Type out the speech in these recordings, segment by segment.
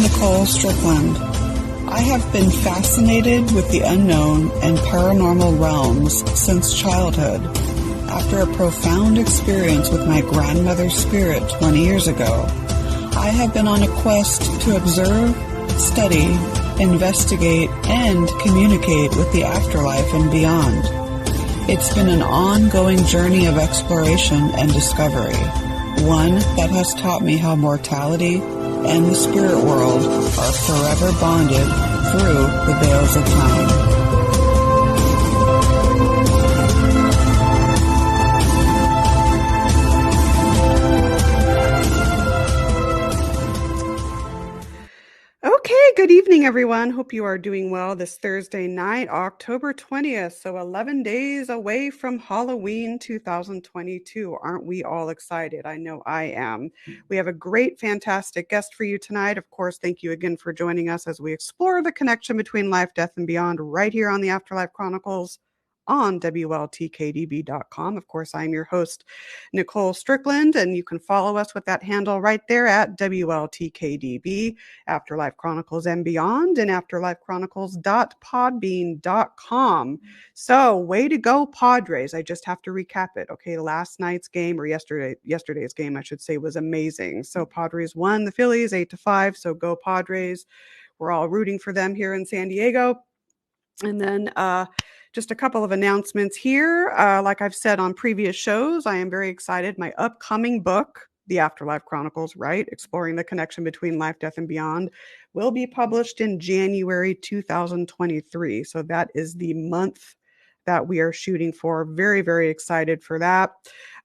Nicole Strickland. I have been fascinated with the unknown and paranormal realms since childhood. After a profound experience with my grandmother's spirit 20 years ago, I have been on a quest to observe, study, investigate, and communicate with the afterlife and beyond. It's been an ongoing journey of exploration and discovery, one that has taught me how mortality and the spirit world are forever bonded through the veils of time. Good evening, everyone. Hope you are doing well this Thursday night, October 20th. So 11 days away from Halloween 2022. Aren't we all excited? I know I am. We have a great, fantastic guest for you tonight. Of course, thank you again for joining us as we explore the connection between life, death, and beyond right here on the Afterlife Chronicles on WLTKDB.com. Of course, I'm your host, Nicole Strickland, and you can follow us with that handle right there at WLTKDB, Afterlife Chronicles and Beyond, and afterlifechronicles.podbean.com. So, way to go, Padres. I just have to recap it. Okay, last night's game, or yesterday's game, I should say, was amazing. So, Padres won the Phillies 8-5. So, go Padres. We're all rooting for them here in San Diego. And then, just a couple of announcements here. Like I've said on previous shows, I am very excited. My upcoming book, The Afterlife Chronicles, right? Exploring the connection between life, death, and beyond, will be published in January 2023. So that is the month that we are shooting for. Very, very excited for that.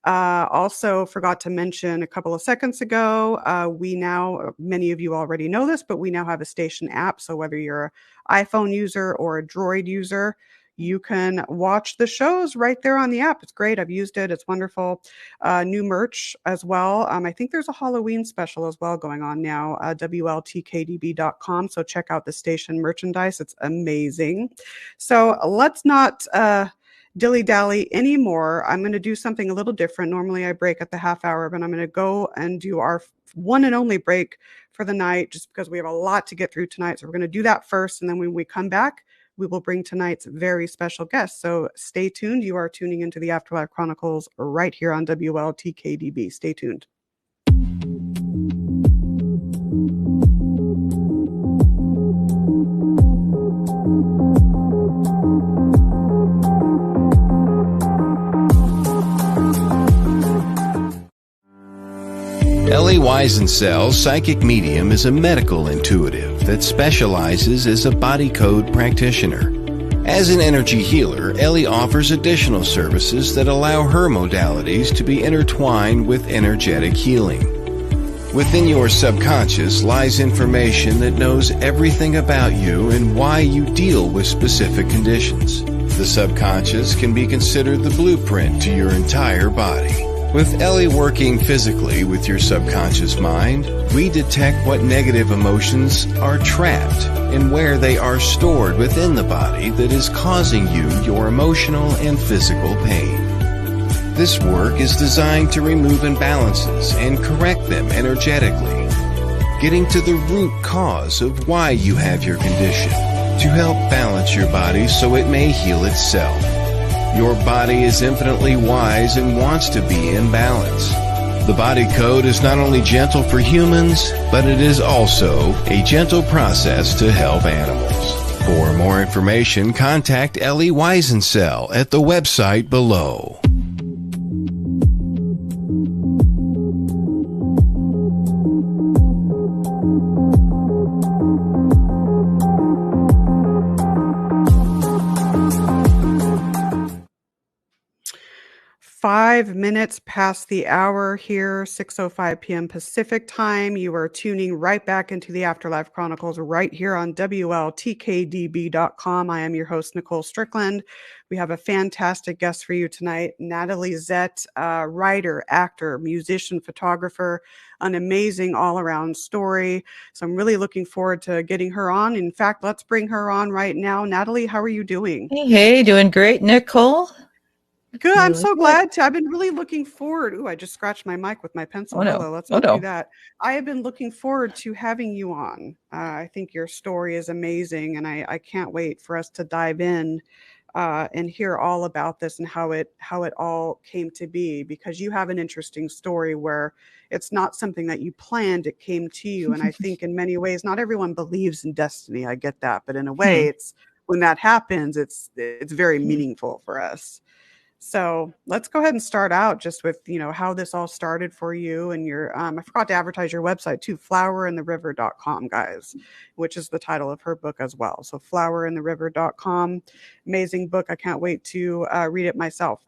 Also forgot to mention a couple of seconds ago, we now, many of you already know this, but we now have a station app. So whether you're an iPhone user or a Droid user, you can watch the shows right there on the app. It's great. I've used it. It's wonderful. New merch as well. I think there's a Halloween special as well going on now, WLTKDB.com. So check out the station merchandise. It's amazing. So let's not dilly-dally anymore. I'm going to do something a little different. Normally I break at the half hour, but I'm going to go and do our one and only break for the night just because we have a lot to get through tonight. So we're going to do that first. And then when we come back, we will bring tonight's very special guest. So stay tuned. You are tuning into the Afterlife Chronicles right here on WLTKDB. Stay tuned. Ellie Weisensel's psychic medium is a medical intuitive that specializes as a body code practitioner. As an energy healer, Ellie offers additional services that allow her modalities to be intertwined with energetic healing. Within your subconscious lies information that knows everything about you and why you deal with specific conditions. The subconscious can be considered the blueprint to your entire body. With Ellie working physically with your subconscious mind, we detect what negative emotions are trapped and where they are stored within the body that is causing you your emotional and physical pain. This work is designed to remove imbalances and correct them energetically, getting to the root cause of why you have your condition, to help balance your body so it may heal itself. Your body is infinitely wise and wants to be in balance. The body code is not only gentle for humans, but it is also a gentle process to help animals. For more information, contact Ellie Weisensel at the website below. 5 minutes past the hour here, 6:05 p.m. Pacific time. You are tuning right back into the Afterlife Chronicles right here on WLTKDB.com. I am your host, Nicole Strickland. We have a fantastic guest for you tonight, Natalie Zett, writer, actor, musician, photographer, an amazing all-around story. So I'm really looking forward to getting her on. In fact, let's bring her on right now. Natalie, how are you doing? Hey, doing great, Nicole. Good. I'm Really so good. glad to. I've been really looking forward. Ooh, I just scratched my mic with my pencil. Oh no. Hello. Let's Oh not do no. that. I have been looking forward to having you on. I think your story is amazing, and I can't wait for us to dive in and hear all about this and how it all came to be. Because you have an interesting story where it's not something that you planned; it came to you. And I think in many ways, not everyone believes in destiny. I get that, but in a way, it's when that happens, it's very meaningful for us. So let's go ahead and start out just with, how this all started for you and your, I forgot to advertise your website too, flowerintheriver.com, guys, which is the title of her book as well. So flowerintheriver.com, amazing book. I can't wait to read it myself.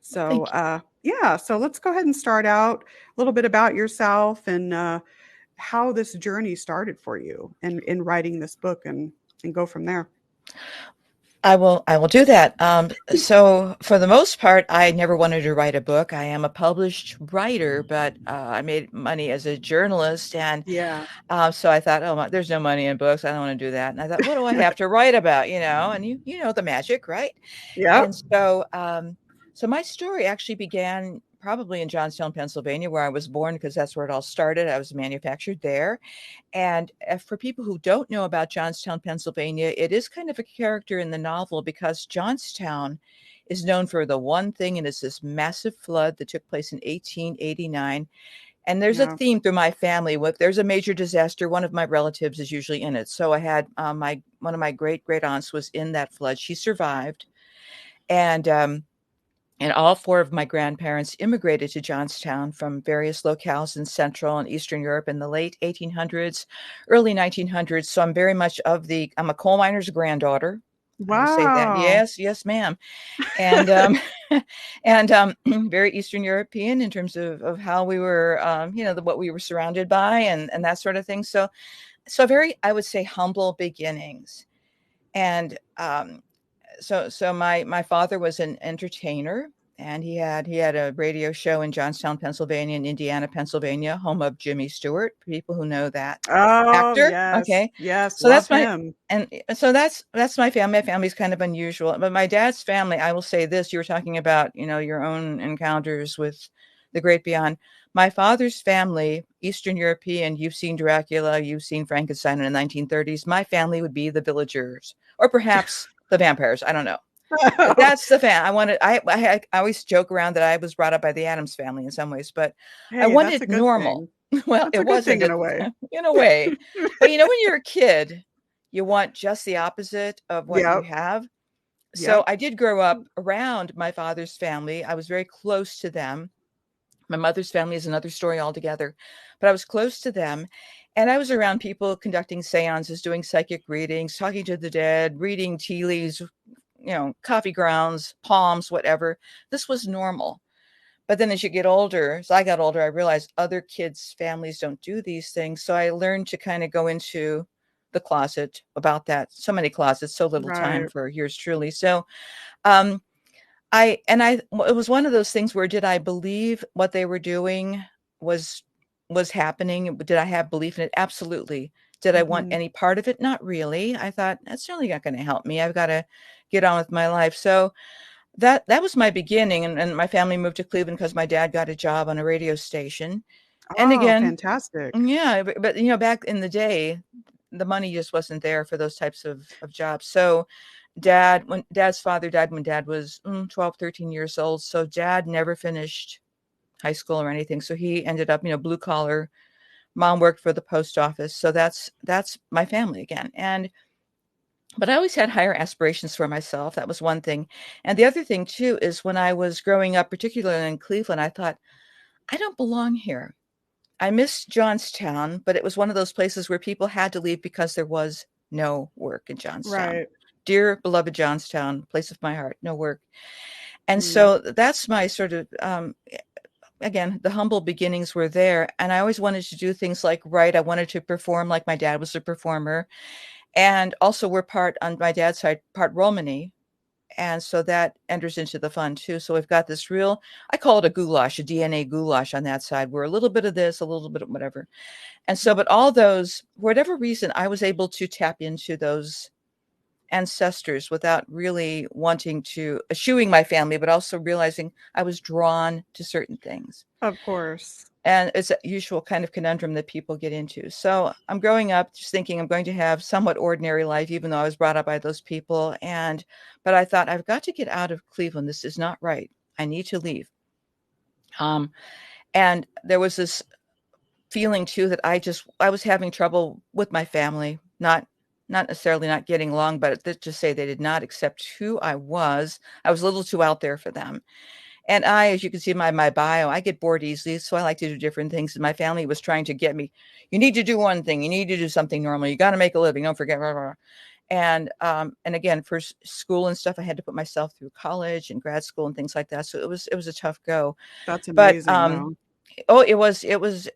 So, yeah, so let's go ahead and start out a little bit about yourself and how this journey started for you in writing this book and go from there. I will do that. So for the most part, I never wanted to write a book. I am a published writer, but I made money as a journalist. And Yeah. so I thought, oh, there's no money in books. I don't want to do that. And I thought, what do I have to write about? And you know the magic, right? Yeah. And so, so my story actually began probably in Johnstown, Pennsylvania, where I was born, because that's where it all started. I was manufactured there. And for people who don't know about Johnstown, Pennsylvania, it is kind of a character in the novel because Johnstown is known for the one thing, and it's this massive flood that took place in 1889. And there's a theme through my family. If there's a major disaster, one of my relatives is usually in it. So I had one of my great aunts was in that flood. She survived, and all four of my grandparents immigrated to Johnstown from various locales in Central and Eastern Europe in the late 1800s, early 1900s. So I'm very much I'm a coal miner's granddaughter. Wow. I will say that. Yes, ma'am. And and very Eastern European in terms of how we were, what we were surrounded by and that sort of thing. So very, I would say, humble beginnings. And so my father was an entertainer, and he had a radio show in Johnstown, Pennsylvania, and Indiana, Pennsylvania, home of Jimmy Stewart. People who know that actor. Yes. Okay. Yes. So Love that's him. so that's my family. My family's kind of unusual, but my dad's family, I will say this, you were talking about, your own encounters with the great beyond. My father's family, Eastern European, you've seen Dracula, you've seen Frankenstein in the 1930s. My family would be the villagers, or perhaps the vampires. I don't know. But that's the I always joke around that I was brought up by the Addams family in some ways, but Hey, I that's wanted a good normal. thing. Well, That's it a good wasn't thing in a way. in a way. But when you're a kid, you want just the opposite of what you Yep. have. So Yep. I did grow up around my father's family. I was very close to them. My mother's family is another story altogether, but I was close to them. And I was around people conducting seances, doing psychic readings, talking to the dead, reading tea leaves, coffee grounds, palms, whatever. This was normal. But then as you get older, as I got older, I realized other kids' families don't do these things. So I learned to kind of go into the closet about that. So many closets, so little time Right. for yours truly. So it was one of those things where, did I believe what they were doing was happening? Did I have belief in it? Absolutely. Did I want Mhm. any part of it? Not really. I thought, that's certainly not going to help me. I've got to get on with my life. So that was my beginning. And my family moved to Cleveland because my dad got a job on a radio station. And Oh, again, fantastic. yeah, but back in the day, the money just wasn't there for those types of jobs. So when dad's father died when dad was 12, 13 years old. So dad never finished high school or anything. So he ended up, blue collar. Mom worked for the post office. So that's my family again. But I always had higher aspirations for myself. That was one thing. And the other thing too, is when I was growing up, particularly in Cleveland, I thought, I don't belong here. I miss Johnstown, but it was one of those places where people had to leave because there was no work in Johnstown. Right. Dear beloved Johnstown, place of my heart, no work. And so that's my sort of, again, the humble beginnings were there. And I always wanted to do things like write. I wanted to perform like my dad was a performer. And also we're part, on my dad's side, part Romani. And so that enters into the fun too. So we've got this real, I call it a goulash, a DNA goulash on that side. We're a little bit of this, a little bit of whatever. And so, but all those, for whatever reason, I was able to tap into those ancestors without really wanting to eschewing my family, but also realizing I was drawn to certain things. Of course. And it's a usual kind of conundrum that people get into. So I'm growing up just thinking I'm going to have somewhat ordinary life, even though I was brought up by those people. But I thought, I've got to get out of Cleveland. This is not right. I need to leave. And there was this feeling too that I was having trouble with my family, not necessarily not getting along, but let's just say they did not accept who I was. I was a little too out there for them. And as you can see in my bio, I get bored easily. So I like to do different things. And my family was trying to get me, you need to do one thing. You need to do something normal. You got to make a living. Don't forget. Blah, blah, blah. And again, for school and stuff, I had to put myself through college and grad school and things like that. So it was a tough go. That's amazing. But, oh, it was,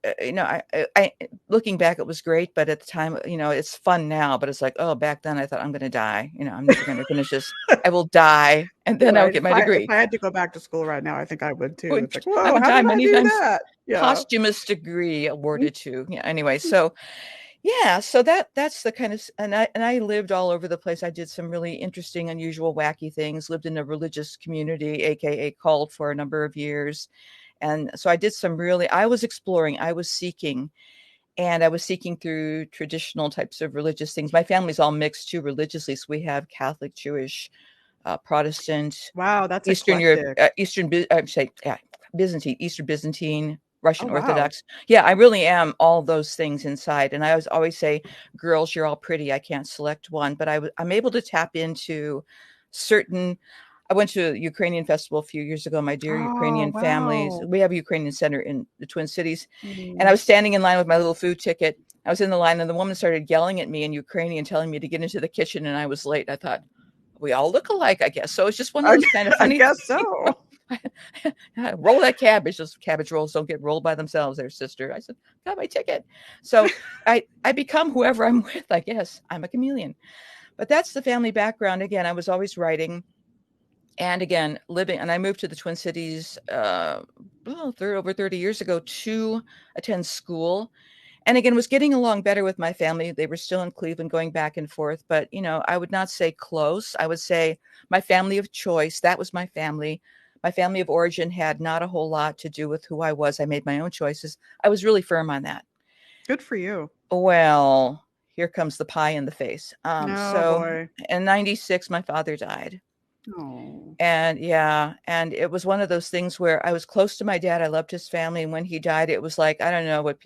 I looking back, it was great. But at the time, it's fun now, but it's like, oh, back then I thought I'm going to die. I'm never going to finish this. I will die. And then I'll get my degree. If I had to go back to school right now, I think I would too. It's like, whoa, how did I do that? Yeah. Posthumous degree awarded to. Yeah. Anyway, so yeah, so that's the kind of, and I lived all over the place. I did some really interesting, unusual, wacky things, lived in a religious community, AKA cult, for a number of years. And so I did I was exploring, I was seeking, and I was seeking through traditional types of religious things. My family's all mixed too religiously. So we have Catholic, Jewish, Protestant. Wow, that's Eastern Europe, Byzantine, Eastern Byzantine, Russian Orthodox. Wow. Yeah, I really am all those things inside. And I always say, girls, you're all pretty. I can't select one, but I'm able to tap into certain. I went to a Ukrainian festival a few years ago. My dear Ukrainian families. We have a Ukrainian center in the Twin Cities. Mm-hmm. And I was standing in line with my little food ticket. I was in the line and the woman started yelling at me in Ukrainian, telling me to get into the kitchen. And I was late. I thought, we all look alike, I guess. So it's just one of those kind of funny. I guess so. Roll that cabbage. Those cabbage rolls don't get rolled by themselves there, sister. I said, got my ticket. So I become whoever I'm with, I guess. I'm a chameleon. But that's the family background. Again, I was always writing. And again, living, and I moved to the Twin Cities over 30 years ago to attend school. And again, was getting along better with my family. They were still in Cleveland, going back and forth. But, I would not say close. I would say my family of choice, that was my family. My family of origin had not a whole lot to do with who I was. I made my own choices. I was really firm on that. Good for you. Well, here comes the pie in the face. Boy. In 96, my father died. Oh. And it was one of those things where I was close to my dad. I loved his family. And when he died, it was like, I don't know what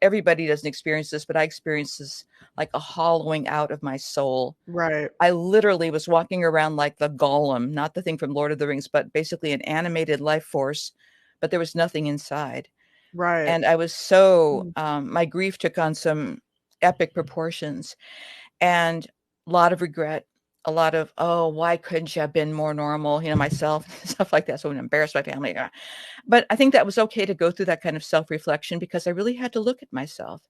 everybody doesn't experience this, but I experienced this like a hollowing out of my soul. Right. I literally was walking around like the golem, not the thing from Lord of the Rings, but basically an animated life force, but there was nothing inside. Right. And I was so, my grief took on some epic proportions and a lot of regret. A lot of, why couldn't you have been more normal? Myself, stuff like that. So I'm embarrassed my family. But I think that was okay to go through that kind of self-reflection because I really had to look at myself.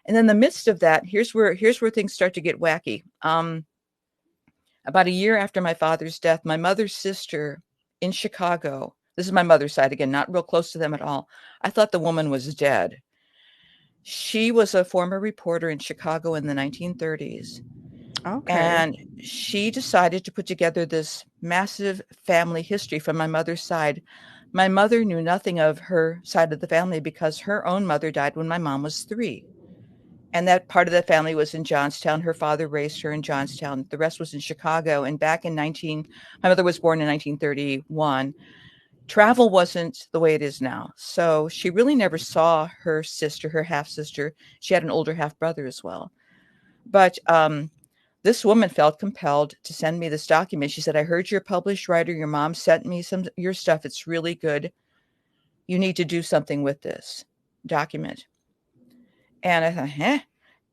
And in the midst of that, here's where things start to get wacky. About a year after my father's death, my mother's sister in Chicago, this is my mother's side again, not real close to them at all. I thought the woman was dead. She was a former reporter in Chicago in the 1930s. Okay. And she decided to put together this massive family history from my mother's side. My mother knew nothing of her side of the family because her own mother died when my mom was 3. And that part of the family was in Johnstown. Her father raised her in Johnstown. The rest was in Chicago. And back in my mother was born in 1931. Travel wasn't the way it is now. So she really never saw her sister, her half sister. She had an older half brother as well. But, this woman felt compelled to send me this document. She said, I heard you're a published writer. Your mom sent me your stuff. It's really good. You need to do something with this document. And I thought,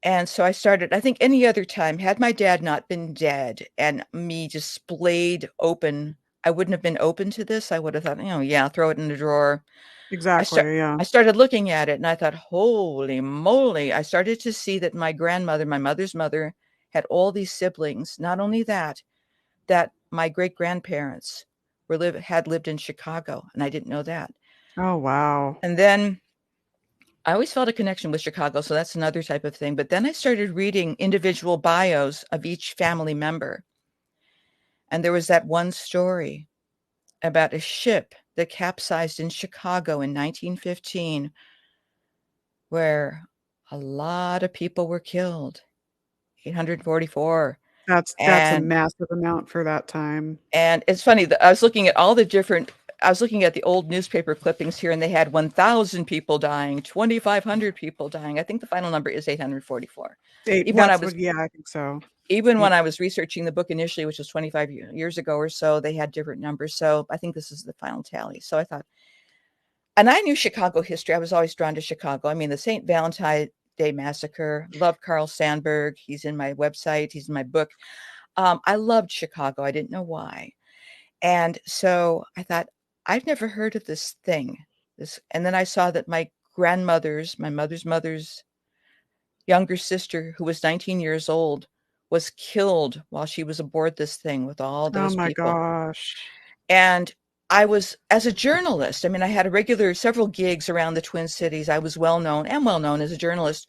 And so I started, I think any other time, had my dad not been dead and me just splayed open I wouldn't have been open to this. I would have thought, yeah, throw it in the drawer. Exactly. Yeah. I started looking at it and I thought, holy moly. I started to see that my grandmother, my mother's mother, had all these siblings. Not only that my great grandparents had lived in Chicago, and I didn't know that. Oh, wow. And then I always felt a connection with Chicago, so that's another type of thing. But then I started reading individual bios of each family member. And there was that one story about a ship that capsized in Chicago in 1915, where a lot of people were killed, 844. That's a massive amount for that time. And it's funny that I was looking at the old newspaper clippings here, and they had 1,000 people dying, 2,500 people dying. I think the final number is 844. I think so. Even when I was researching the book initially, which was 25 years ago or so, they had different numbers. So I think this is the final tally. So I thought, and I knew Chicago history. I was always drawn to Chicago. I mean, the St. Valentine's Day Massacre, love Carl Sandburg. He's in my website. He's in my book. I loved Chicago. I didn't know why. And so I thought, I've never heard of this thing. And then I saw that my mother's mother's younger sister, who was 19 years old, was killed while she was aboard this thing with all those people. Oh my gosh. And I was, as a journalist, I mean, I had several gigs around the Twin Cities. I was well known as a journalist.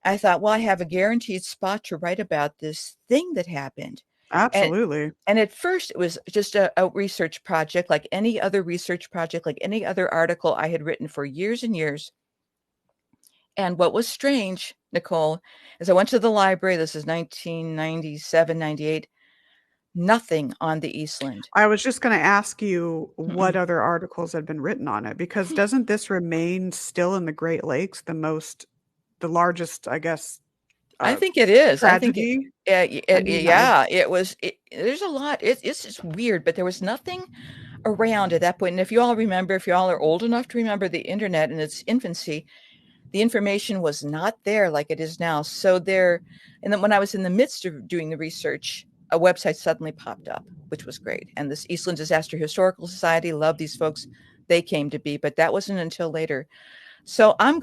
I thought, well, I have a guaranteed spot to write about this thing that happened. Absolutely. And at first it was just a research project, like any other research project, like any other article I had written for years and years. And what was strange, Nicole, is I went to the library. This is 1997, 98. Nothing on the Eastland. I was just going to ask you what other articles had been written on it, because doesn't this remain still in the Great Lakes the largest, I guess? I think it is. Tragedy? It was. There's a lot. It's just weird, but there was nothing around at that point. And if you all are old enough to remember the internet in its infancy, the information was not there like it is now. So and then when I was in the midst of doing the research, a website suddenly popped up, which was great. And this Eastland Disaster Historical Society, loved these folks. They came to be, but that wasn't until later. So I'm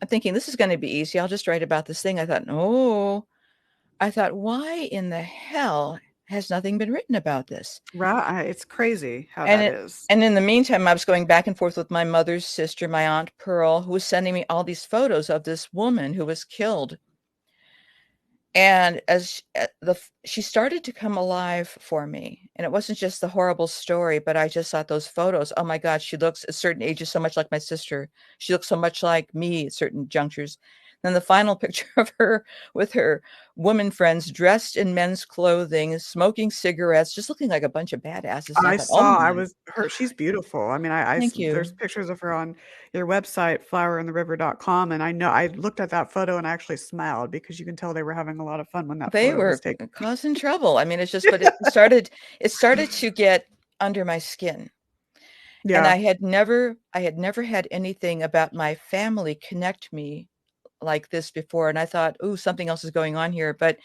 thinking this is going to be easy. I'll just write about this thing. I thought, why in the hell has nothing been written about this? Right. It's crazy how that is. And in the meantime, I was going back and forth with my mother's sister, my Aunt Pearl, who was sending me all these photos of this woman who was killed. And as she started to come alive for me, and it wasn't just the horrible story, but I just thought those photos, oh my God, she looks at certain ages so much like my sister. She looks so much like me at certain junctures. Then the final picture of her with her woman friends dressed in men's clothing, smoking cigarettes, just looking like a bunch of badasses. She's beautiful. I mean, Thank you. There's pictures of her on your website, flowerintheriver.com. And I looked at that photo and actually smiled, because you can tell they were having a lot of fun when they were causing trouble. I mean, it's just, but it started to get under my skin. Yeah. And I had never had anything about my family connect me like this before. And I thought, ooh, something else is going on here. But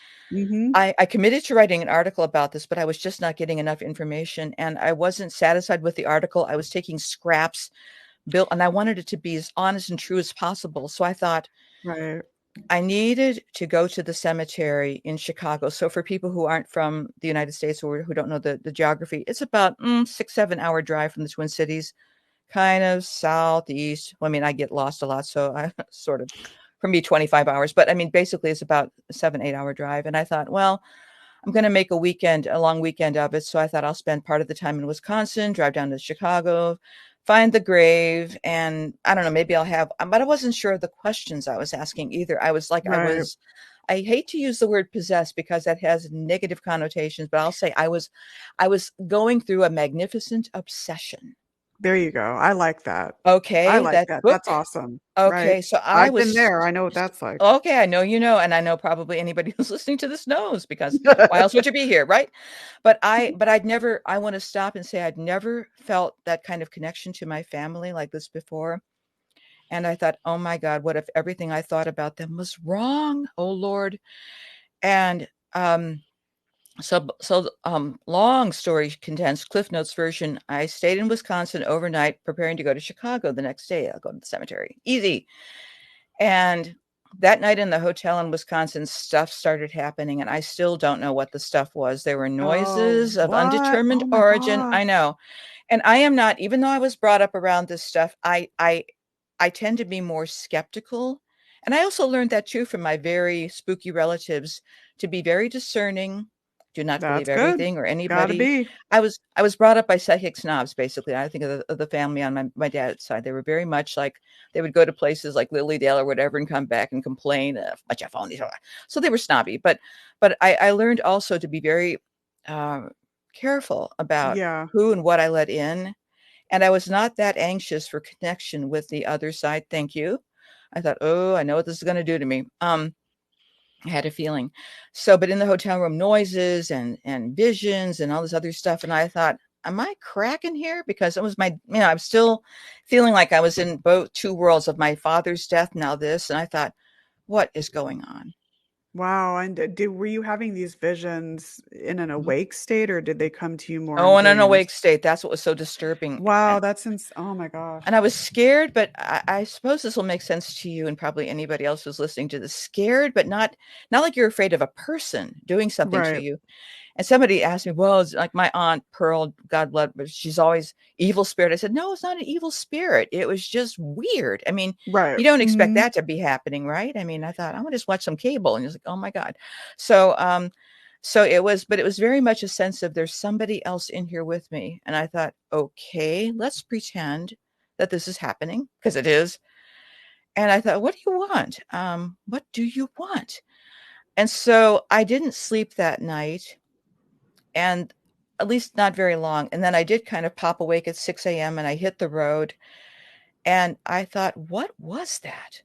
I committed to writing an article about this, but I was just not getting enough information. And I wasn't satisfied with the article. I was taking scraps and I wanted it to be as honest and true as possible. So I thought, right, I needed to go to the cemetery in Chicago. So for people who aren't from the United States or who don't know the geography, it's about 6-7 hour drive from the Twin Cities, kind of southeast. Well, I mean, I get lost a lot, so I sort of, for me, 25 hours. But I mean, basically it's about a 7-8 hour drive. And I thought, well, I'm going to make a long weekend of it. So I thought I'll spend part of the time in Wisconsin, drive down to Chicago, find the grave, and I don't know, maybe but I wasn't sure of the questions I was asking either. I was like, right. I hate to use the word possessed because that has negative connotations, but I'll say I was going through a magnificent obsession. There you go. I like that. Okay. I like that. That's awesome. Okay. Right? So I've been there. I know what that's like. Okay. I know, and I know probably anybody who's listening to this knows, because why else would you be here? Right. But I want to stop and say I'd never felt that kind of connection to my family like this before. And I thought, oh my God, what if everything I thought about them was wrong? Oh Lord. And Long story condensed, Cliff Notes version. I stayed in Wisconsin overnight, preparing to go to Chicago the next day. I'll go to the cemetery. Easy. And that night in the hotel in Wisconsin, stuff started happening, and I still don't know what the stuff was. There were Oh, noises of what? undetermined Oh my origin. I gosh. know. And I am not, even though I was brought up around this stuff, I tend to be more skeptical. And I also learned that too from my very spooky relatives, to be very discerning, do not believe That's good. everything or Gotta anybody. be. I was brought up by psychic snobs, basically. I think of the family on my dad's side. They were very much like, they would go to places like Lilydale or whatever and come back and complain bunch of phonies. So they were snobby. But I learned also to be very careful about Yeah. who and what I let in. And I was not that anxious for connection with the other side. Thank you. I thought, oh, I know what this is going to do to me. I had a feeling. So, but in the hotel room, noises and visions and all this other stuff. And I thought, am I cracking here? Because it was I'm still feeling like I was in both two worlds of my father's death, now this. And I thought, what is going on? Wow. And were you having these visions in an awake state, or did they come to you more in Oh, in an dreams? awake state. That's what was so disturbing. Wow, oh my And I gosh. was scared, but I suppose this will make sense to you and probably anybody else who's listening to this. Scared, but not like you're afraid of a person doing something to Right. you. And somebody asked me, well, it's like my aunt Pearl, God bless, but she's always evil spirit. I said, no, it's not an evil spirit. It was just weird. I mean, Right. you don't expect Mhm. that to be happening, right? I mean, I thought I'm gonna just watch some cable, and it's like, oh my God. So so it was, but it was very much a sense of there's somebody else in here with me. And I thought, okay, let's pretend that this is happening, because it is. And I thought, what do you want? What do you want? And so I didn't sleep that night, and at least not very long. And then I did kind of pop awake at 6 a.m. and I hit the road, and I thought, what was that?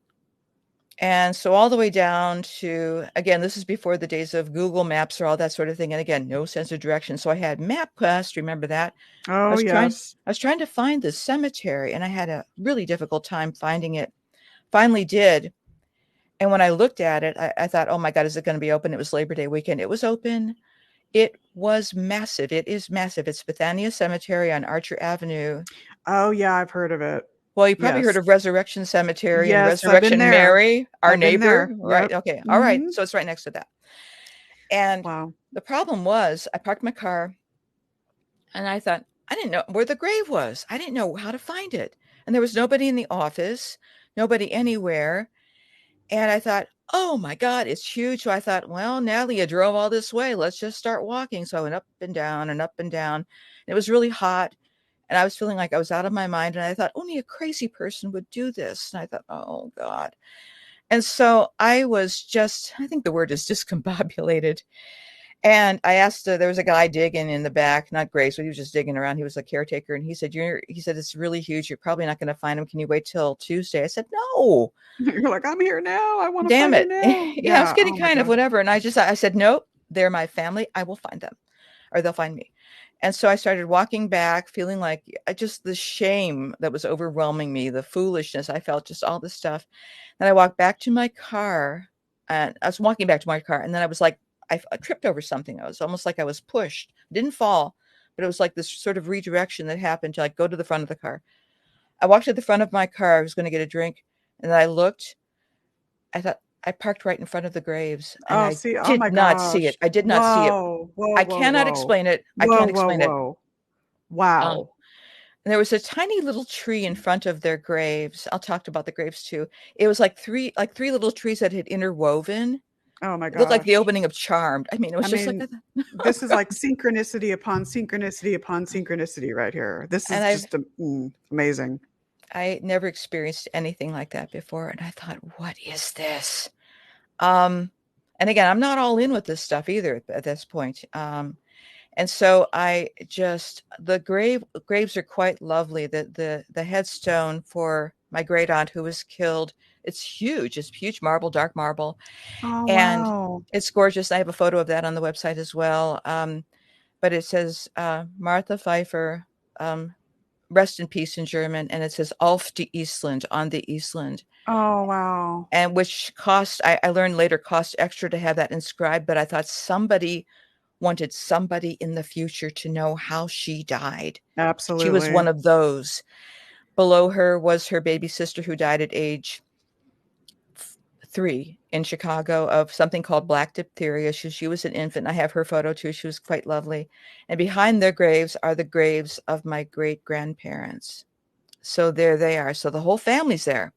And so all the way down to, again, this is before the days of Google Maps or all that sort of thing. And again, no sense of direction. So I had MapQuest, remember that? I Oh, was trying, yes. I was trying to find the cemetery, and I had a really difficult time finding it. Finally did. And when I looked at it, I thought, oh my God, is it going to be open? It was Labor Day weekend. It was open. It was massive. It is massive. It's Bethania Cemetery on Archer Avenue. Oh, yeah, I've heard of it. Well, you probably heard Yes. of Resurrection Cemetery and Yes, I've been Resurrection there. Mary, our I've been neighbor, there. right? Yep. Okay. All right. Mhm. So it's right next to that. And Wow. the problem was, I parked my car and I thought, I didn't know where the grave was. I didn't know how to find it. And there was nobody in the office, nobody anywhere. And I thought, oh my God, it's huge. So I thought, well, Natalie, you drove all this way. Let's just start walking. So I went up and down and up and down. And it was really hot. And I was feeling like I was out of my mind. And I thought, only a crazy person would do this. And I thought, oh God. And so I was just, I think the word is discombobulated. And I asked, there was a guy digging in the back, not Grace, but he was just digging around. He was a caretaker. And he said, it's really huge. You're probably not going to find him. Can you wait till Tuesday? I said, no, You're like, I'm here now. I want to damn find her it. now. Yeah, I was Yeah. getting Oh my kind of gosh. whatever. And I said, nope, they're my family. I will find them, or they'll find me. And so I started walking back, feeling like just the shame that was overwhelming me, the foolishness. I felt just all this stuff. And I walked back to my car, and I was walking back to my car. And then I was like, I tripped over something. I was almost like I was pushed. Didn't fall, but it was like this sort of redirection that happened to like go to the front of the car. I walked to the front of my car. I was going to get a drink. And then I looked. I thought I parked right in front of the graves, and Oh, I see, oh did my not see gosh. it. I did not see it. Whoa. Whoa, I whoa, cannot whoa. explain it. I Whoa, can't whoa, explain it. whoa. Um, Wow. and there was a tiny little tree in front of their graves. I'll talk about the graves too. It was like three little trees that had interwoven. Oh my It looked like the gosh. opening of Charmed. I mean, it was I just like, mean, oh this is God. like synchronicity upon synchronicity upon synchronicity right here. This And is just amazing. I never experienced anything like that before. And I thought, what is this? And again, I'm not all in with this stuff either at this point. And so the graves are quite lovely. The headstone for my great aunt who was killed, it's huge. It's huge marble, dark marble, Oh, and wow. it's gorgeous. I have a photo of that on the website as well. But it says Martha Pfeiffer, rest in peace in German, and it says Auf die Eastland, on the Eastland. Oh, wow. And which I learned later cost extra to have that inscribed, but I thought somebody wanted somebody in the future to know how she died. She was Absolutely. one of those. Below her was her baby sister who died at age 3 in Chicago of something called black diphtheria. She was an infant. I have her photo too. She was quite lovely. And behind their graves are the graves of my great grandparents. So there they are. So the whole family's there.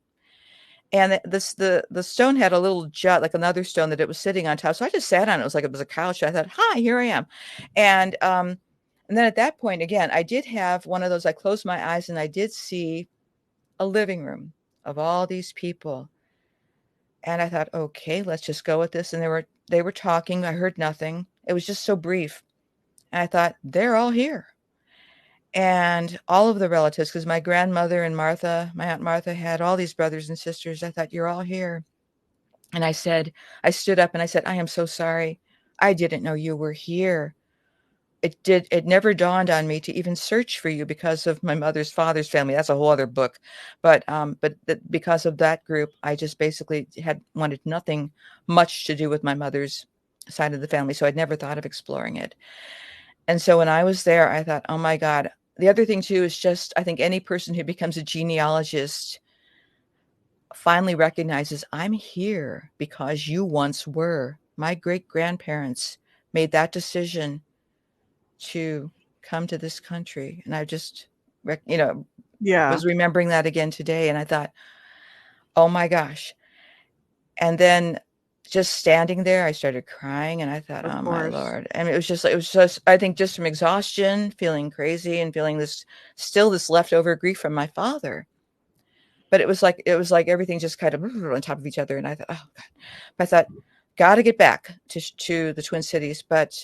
And the stone had a little jut, like another stone that it was sitting on top. So I just sat on it. It was like it was a couch. I thought, hi, here I am. And then at that point, again, I did have one of those, I closed my eyes and I did see a living room of all these people. And I thought, okay, let's just go with this. And they were talking. I heard nothing. It was just so brief. And I thought, they're all here. And all of the relatives, because my grandmother and Martha, my Aunt Martha, had all these brothers and sisters. I thought, you're all here. And I stood up and I said, I am so sorry. I didn't know you were here. It never dawned on me to even search for you because of my mother's father's family. That's a whole other book. But because of that group, I just basically wanted nothing much to do with my mother's side of the family. So I'd never thought of exploring it. And so when I was there, I thought, oh my God. The other thing too is just, I think any person who becomes a genealogist finally recognizes, I'm here because you once were. My great grandparents made that decision to come to this country. And I just, was remembering that again today. And I thought, oh my gosh. And then just standing there, I started crying and I thought, oh my Lord. And it was just, I think just from exhaustion, feeling crazy and feeling this leftover grief from my father. But it was like everything just kind of on top of each other. And I thought, oh God. I thought, got to get back to the Twin Cities. But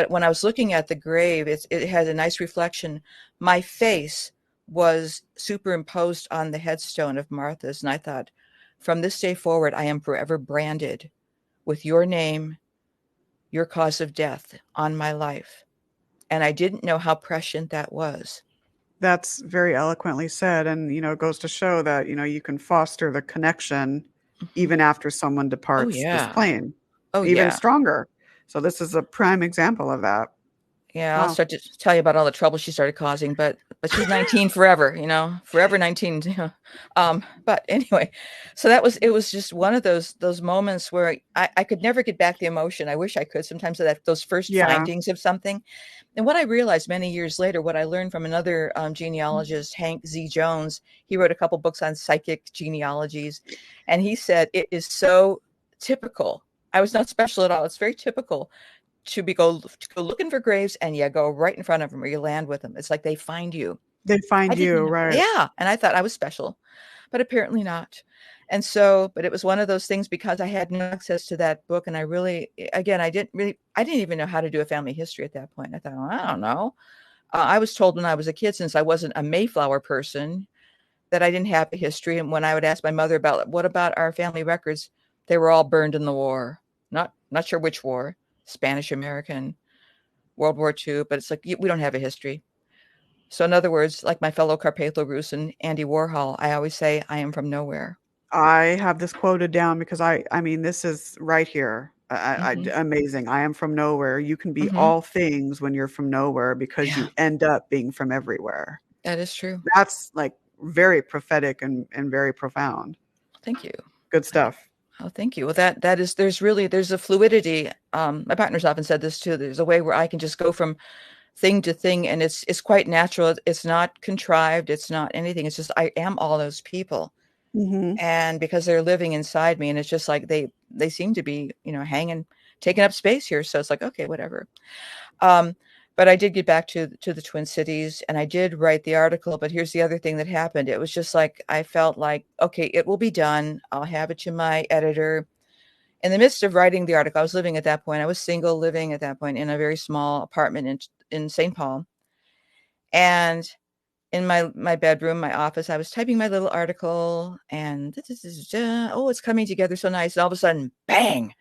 when I was looking at the grave, it had a nice reflection. My face was superimposed on the headstone of Martha's. And I thought, from this day forward, I am forever branded with your name, your cause of death on my life. And I didn't know how prescient that was. That's very eloquently said. And, it goes to show that, you can foster the connection even after someone departs this plane. Even stronger. So this is a prime example of that. Yeah, wow. I'll start to tell you about all the trouble she started causing, but she's 19 forever, forever 19. But anyway, so it was just one of those moments where I could never get back the emotion. I wish I could sometimes those first findings of something. And what I realized many years later, what I learned from another genealogist, Hank Z. Jones, he wrote a couple books on psychic genealogies. And he said, it is so typical. I was not special at all. It's very typical to go looking for graves and you go right in front of them or you land with them. It's like they find you. They find you, right? Yeah. And I thought I was special, but apparently not. And so, but it was one of those things because I had no access to that book. And I didn't even know how to do a family history at that point. I thought, well, I don't know. I was told when I was a kid, since I wasn't a Mayflower person, that I didn't have a history. And when I would ask my mother about what about our family records, they were all burned in the war. Not sure which war. Spanish American, World War II, but it's like we don't have a history. So in other words, like my fellow Carpatho Roos and Andy Warhol, I always say I am from nowhere. I have this quoted down because I mean this is right here. Amazing. I am from nowhere. You can be all things when you're from nowhere because you end up being from everywhere. That is true. That's like very prophetic and very profound. Thank you. Good stuff. Oh, thank you. Well, there's a fluidity. My partner's often said this too. There's a way where I can just go from thing to thing, and it's quite natural. It's not contrived. It's not anything. It's just I am all those people, and because they're living inside me, and it's just like they seem to be hanging, taking up space here. So it's like okay, whatever. But I did get back to the Twin Cities and I did write the article. But here's the other thing that happened. It was just like, I felt like, okay, it will be done. I'll have it to my editor. In the midst of writing the article, I was living at that point. I was single living at that point in a very small apartment in St. Paul. And in my bedroom, my office, I was typing my little article and it's coming together so nice. And all of a sudden, bang,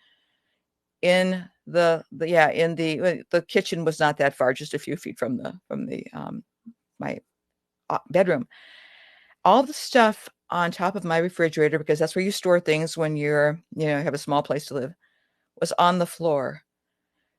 in the kitchen was not that far, just a few feet from my bedroom. All the stuff on top of my refrigerator, because that's where you store things when you're have a small place to live, was on the floor.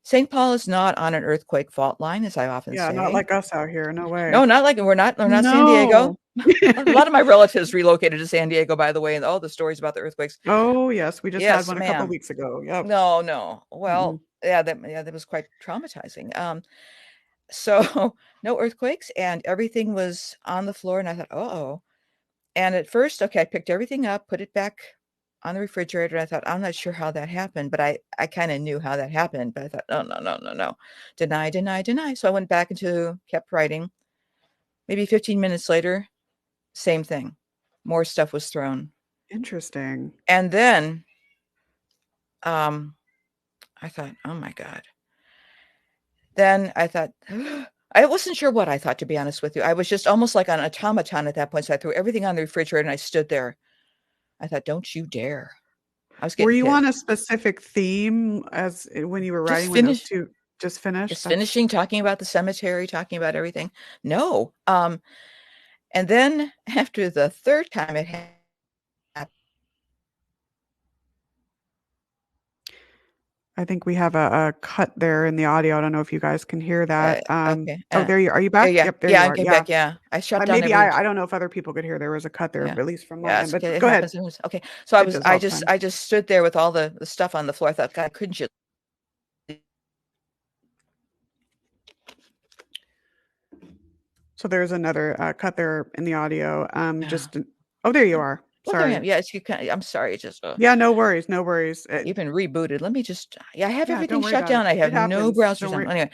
St. Paul is not on an earthquake fault line, as I often Yeah, say. not like us out here. No way. No, not like we're not San Diego. No. A lot of my relatives relocated to San Diego, by the way, and all the stories about the earthquakes. Oh, yes. We just had Yes, one a couple ma'am. weeks ago. Yep. No. Mm-mm. Well, that was quite traumatizing. So no earthquakes, and everything was on the floor, and I thought, oh. And at first, okay, I picked everything up, put it back on the refrigerator. I thought, I'm not sure how that happened, but I kind of knew how that happened. But I thought, no. Deny. So I went back into, kept writing. Maybe 15 minutes later, same thing. More stuff was thrown. Interesting. And then I thought, oh my God. Then I thought, I wasn't sure what I thought, to be honest with you. I was just almost like an automaton at that point. So I threw everything on the refrigerator and I stood there. I thought, don't you dare. I was getting Were you pissed. on a specific theme as when you were writing when those two just finished? Just finishing, talking about the cemetery, talking about everything. No. And then after the third time it happened, I think we have a cut there in the audio. I don't know if you guys can hear that. okay. Oh, there you are. You back? Yeah. Yep, there you are. I came Yeah. back. Yeah. I shut down Maybe every. I don't know if other people could hear. There was a cut there, at least from my end. But Okay, go ahead. Okay. So It does all the time. I just stood there with all the stuff on the floor. I thought, God, couldn't you? So there's another cut there in the audio. Oh, there you are. Sorry. Well, yeah, I'm sorry. It's just yeah, no worries. You've been rebooted. Let me just. I have everything don't worry shut about down. it. I have It no happens. browsers Don't on. worry. Anyway,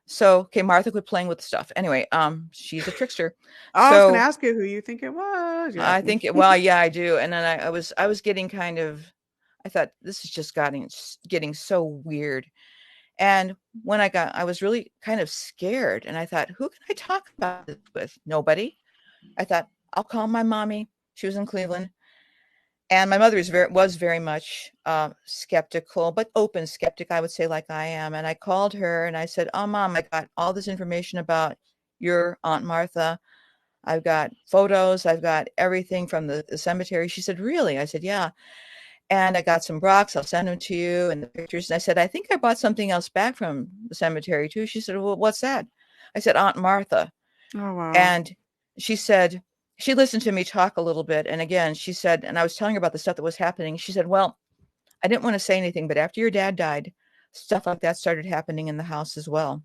so okay, Martha quit playing with the stuff. Anyway, she's a trickster. I was going to ask you who you think it was. Yeah. I think well, yeah, I do. And then I was getting kind of. I thought this is just getting so weird. And when I was really kind of scared, and I thought, who can I talk about this with? Nobody. I thought, I'll call my mommy. She was in Cleveland. And my mother was very much skeptical, but open skeptic, I would say, like I am. And I called her and I said, oh, Mom, I got all this information about your Aunt Martha. I've got photos. I've got everything from the cemetery. She said, really? I said, yeah. And I got some rocks. I'll send them to you and the pictures. And I said, I think I bought something else back from the cemetery too. She said, well, what's that? I said, Aunt Martha. Oh, wow. And she said, she listened to me talk a little bit. And again, she said, and I was telling her about the stuff that was happening. She said, well, I didn't want to say anything, but after your dad died, stuff like that started happening in the house as well.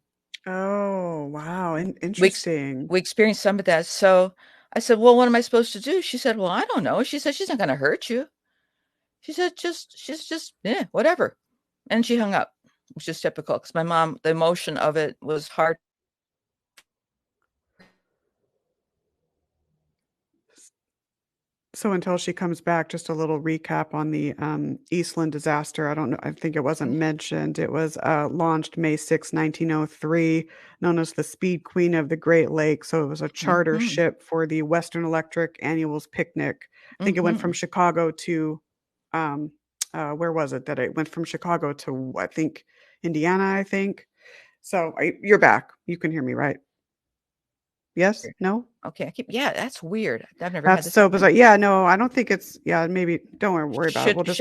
Oh, wow. Interesting. We experienced some of that. So I said, well, what am I supposed to do? She said, well, I don't know. She said, she's not going to hurt you. She said, she's just, whatever. And she hung up, which is typical because my mom, the emotion of it was hard. So until she comes back, just a little recap on the Eastland disaster. I don't know. I think it wasn't mentioned. It was launched May 6, 1903, known as the Speed Queen of the Great Lakes. So it was a charter ship for the Western Electric Annuals Picnic. I think it went from Chicago to, where was it that it went from Chicago to, I think, Indiana, I think. So you're back. You can hear me, right? Yes? No? Okay. That's weird. I've never That's had this. so bizarre. Yeah, no, I don't think it's. Yeah, maybe don't worry about it. We'll just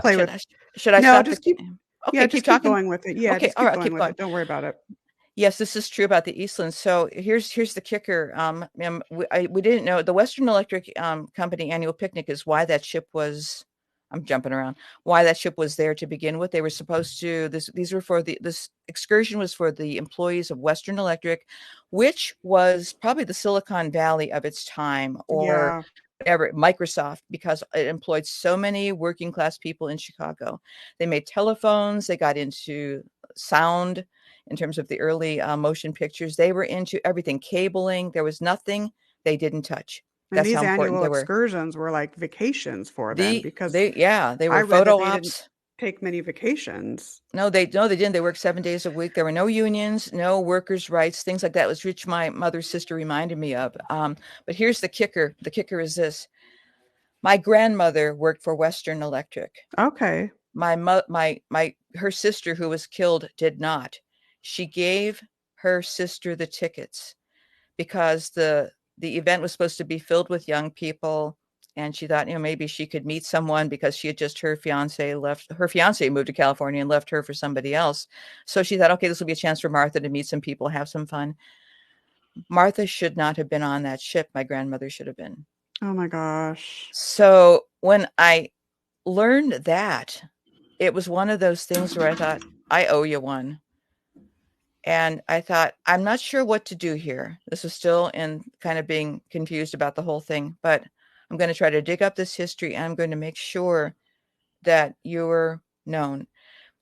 play with. Should I No, stop? just keep. Okay, Yeah, keep just talking. keep going with it. Yeah, okay, just all keep right, going keep with going. it. Don't worry about it. Yes, this is true about the Eastland. So here's the kicker. We didn't know the Western Electric Company annual picnic is why that ship was. I'm jumping around. Why that ship was there to begin with? They were supposed to. These were for this excursion was for the employees of Western Electric, which was probably the Silicon Valley of its time, or whatever, Microsoft, because it employed so many working class people in Chicago. They made telephones. They got into sound. In terms of the early motion pictures, they were into everything, cabling. There was nothing they didn't touch. And these annual excursions were like vacations for them because they were I read photo that they ops. didn't take many vacations. No, they didn't. They worked 7 days a week. There were no unions, no workers' rights, things like that, which my mother's sister reminded me of. But here's the kicker. The kicker is this. My grandmother worked for Western Electric. Okay. Her sister who was killed did not. She gave her sister the tickets because the event was supposed to be filled with young people. And she thought, maybe she could meet someone because she had just, her fiance moved to California and left her for somebody else. So she thought, okay, this will be a chance for Martha to meet some people, have some fun. Martha should not have been on that ship. My grandmother should have been. Oh my gosh. So when I learned that, it was one of those things where I thought, I owe you one. And I thought, I'm not sure what to do here. This is still in kind of being confused about the whole thing, but I'm going to try to dig up this history, and I'm going to make sure that you're known.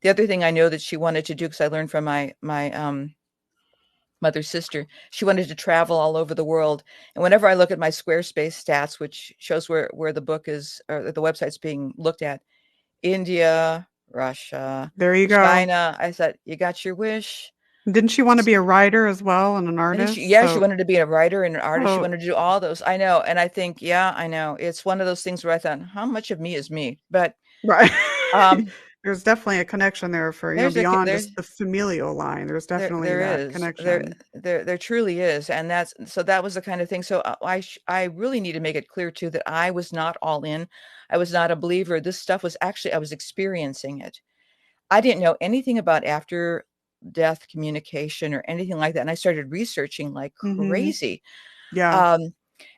The other thing I know that she wanted to do, because I learned from my mother's sister, she wanted to travel all over the world. And whenever I look at my Squarespace stats, which shows where the book is, or the website's being looked at, India, Russia, there you go, China, I thought, you got your wish. Didn't she want to be a writer as well and an artist? She wanted to be a writer and an artist. She wanted to do all those. I know. And I think, I know. It's one of those things where I thought, how much of me is me? But right. There's definitely a connection there for, beyond just the familial line. There's definitely that connection. There truly is. And that was the kind of thing. So I really need to make it clear too, that I was not all in. I was not a believer. This stuff was actually, I was experiencing it. I didn't know anything about after death communication or anything like that. And I started researching like crazy. Yeah.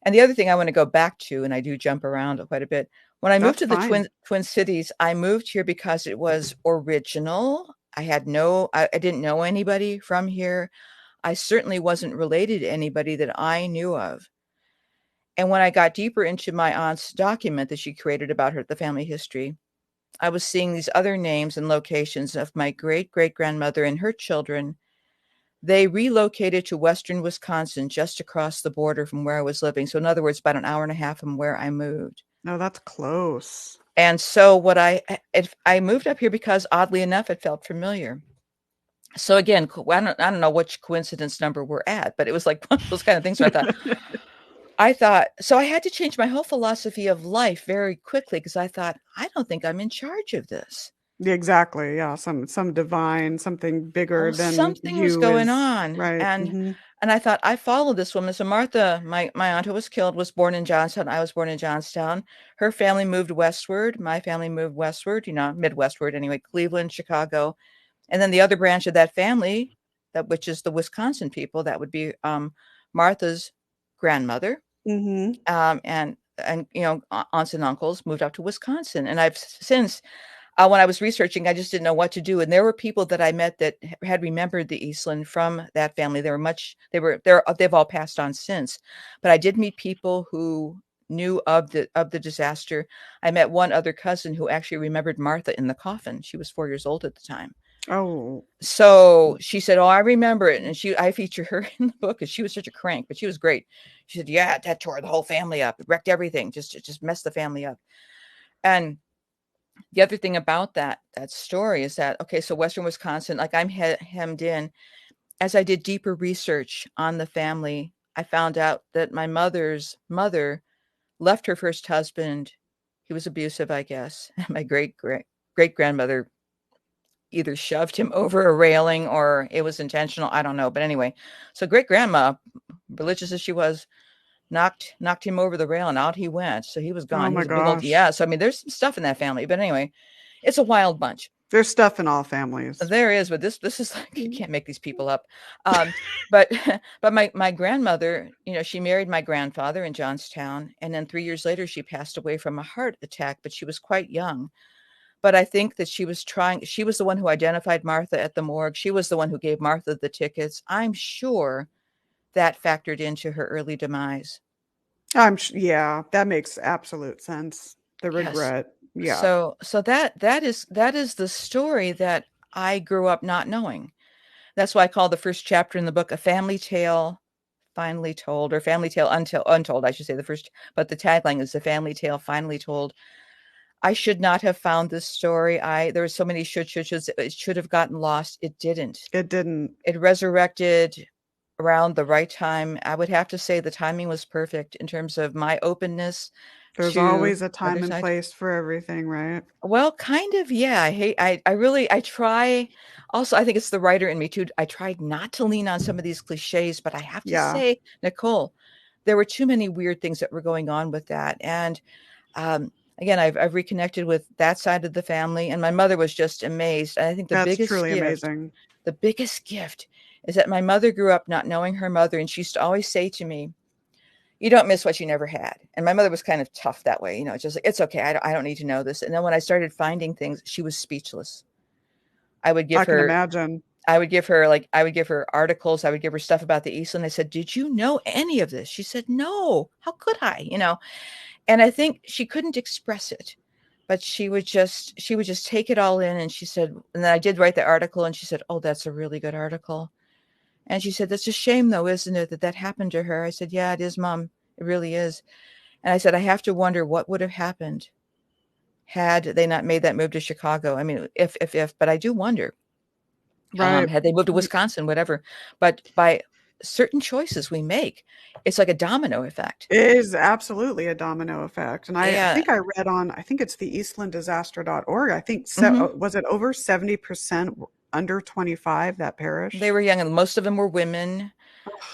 And the other thing I want to go back to, and I do jump around quite a bit. When I moved to the Twin Cities, I moved here because it was original. I didn't know anybody from here. I certainly wasn't related to anybody that I knew of. And when I got deeper into my aunt's document that she created about the family history, I was seeing these other names and locations of my great-great-grandmother and her children. They relocated to Western Wisconsin, just across the border from where I was living. So in other words, about an hour and a half from where I moved. No, that's close. And so I moved up here because, oddly enough, it felt familiar. So again, I don't know which coincidence number we're at, but it was like one of those kind of things where I thought, so I had to change my whole philosophy of life very quickly, because I thought, I don't think I'm in charge of this. Exactly. Yeah. Some divine, something bigger than something you was going on. Right. And I thought, I followed this woman. So Martha, my aunt who was killed, was born in Johnstown. I was born in Johnstown. Her family moved westward. My family moved westward, midwestward anyway, Cleveland, Chicago. And then the other branch of that family, which is the Wisconsin people, that would be Martha's grandmother, and aunts and uncles moved up to Wisconsin. And I've since, when I was researching, I just didn't know what to do. And there were people that I met that had remembered the Eastland from that family. They've all passed on since, but I did meet people who knew of the disaster. I met one other cousin who actually remembered Martha in the coffin. She was 4 years old at the time. Oh, so she said, "Oh, I remember it." And I feature her in the book because she was such a crank, but she was great. She said, "Yeah, that tore the whole family up. It wrecked everything. Just messed the family up." And the other thing about that story is that, okay, so Western Wisconsin, like I'm hemmed in. As I did deeper research on the family, I found out that my mother's mother left her first husband. He was abusive, I guess. My great grandmother either shoved him over a railing or it was intentional. I don't know. But anyway, so great grandma, religious as she was, knocked him over the rail and out he went. So he was gone. Oh my gosh. So I mean, there's some stuff in that family. But anyway, it's a wild bunch. There's stuff in all families. There is, but this is like, you can't make these people up. But my grandmother, she married my grandfather in Johnstown, and then 3 years later she passed away from a heart attack, but she was quite young. But I think that she was the one who identified Martha at the morgue. She was the one who gave Martha the tickets. I'm sure that factored into her early demise. Yeah, that makes absolute sense. The regret. Yes. Yeah. So that is the story that I grew up not knowing. That's why I call the first chapter in the book A Family Tale Finally Told, or Family Tale Untold, I should say but the tagline is A Family Tale Finally Told. I should not have found this story. There were so many shoulds. It should have gotten lost. It didn't. It resurrected around the right time. I would have to say the timing was perfect in terms of my openness. There's always a time and place for everything, right? Well, kind of, yeah. I try. Also, I think it's the writer in me too. I tried not to lean on some of these cliches, but I have to say, Nicole, there were too many weird things that were going on with that. And again, I've reconnected with that side of the family, and my mother was just amazed. And I think That's truly amazing. the biggest gift is that my mother grew up not knowing her mother, and she used to always say to me, "You don't miss what you never had." And my mother was kind of tough that way, just like, it's okay. I don't need to know this. And then when I started finding things, she was speechless. I can imagine. I would give her articles. I would give her stuff about the Eastland. I said, "Did you know any of this?" She said, "No, how could I?" And I think she couldn't express it, but she would just take it all in. And she said, and then I did write the article, and she said, "Oh, that's a really good article." And she said, "That's a shame though, isn't it, that happened to her?" I said, "Yeah, it is, Mom. It really is." And I said, "I have to wonder what would have happened had they not made that move to Chicago. I mean, if, but I do wonder, Right. had they moved to Wisconsin, whatever, but by certain choices we make, it's like a domino effect. It is absolutely a domino effect. And I Yeah. think I read on, I think it's the eastlanddisaster.org. I think, was it over 70% under 25 that perished? They were young, and most of them were women,